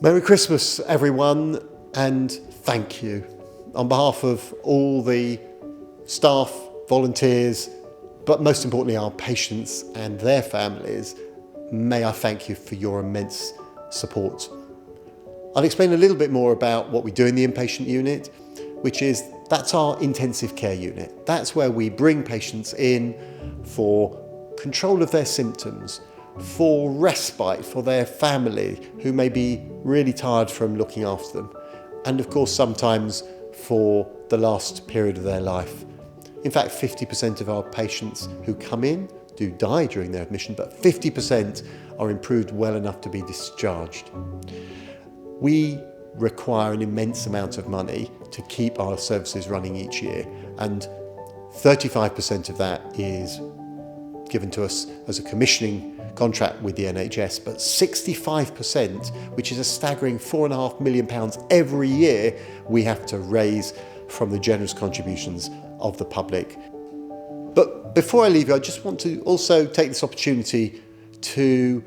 Merry Christmas, everyone, and thank you. On behalf of all the staff, volunteers, but most importantly our patients and their families, may I thank you for your immense support. I'll explain a little bit more about what we do in the inpatient unit, that's our intensive care unit. That's where we bring patients in for control of their symptoms, for respite for their family who may be really tired from looking after them, and of course sometimes for the last period of their life. In fact, 50% of our patients who come in do die during their admission, but 50% are improved well enough to be discharged. We require an immense amount of money to keep our services running each year, and 35% of that is given to us as a commissioning contract with the NHS, but 65%, which is a staggering £4.5 million every year, we have to raise from the generous contributions of the public. But before I leave you, I just want to also take this opportunity to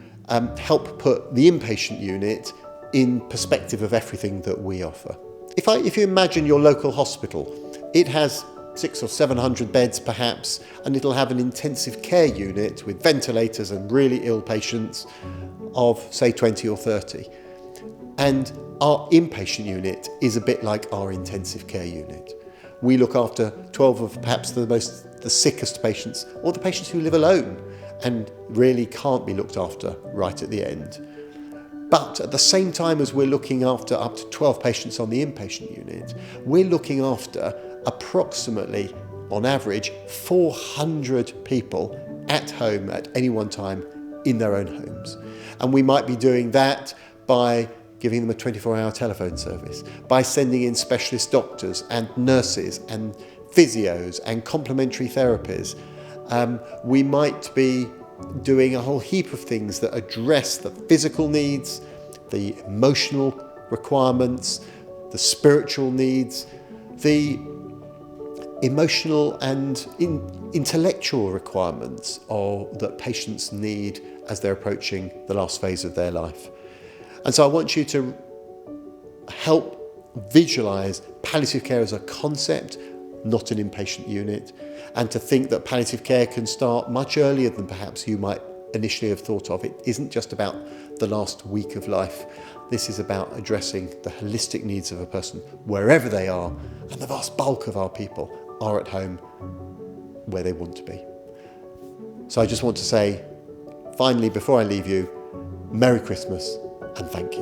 help put the inpatient unit in perspective of everything that we offer. If you imagine your local hospital, it has 600 or 700 beds perhaps, and it'll have an intensive care unit with ventilators and really ill patients of say 20 or 30. And our inpatient unit is a bit like our intensive care unit. We look after 12 of perhaps the sickest patients, or the patients who live alone and really can't be looked after right at the end. But at the same time as we're looking after up to 12 patients on the inpatient unit, we're looking after approximately, on average, 400 people at home at any one time in their own homes. And we might be doing that by giving them a 24-hour telephone service, by sending in specialist doctors and nurses and physios and complementary therapies. We might be doing a whole heap of things that address the physical needs, the emotional requirements, the spiritual needs, the emotional and intellectual requirements that patients need as they're approaching the last phase of their life. And so I want you to help visualise palliative care as a concept, not an inpatient unit, and to think that palliative care can start much earlier than perhaps you might initially have thought of. It isn't just about the last week of life. This is about addressing the holistic needs of a person wherever they are, and the vast bulk of our people are at home where they want to be. So I just want to say, finally, before I leave you, Merry Christmas and thank you.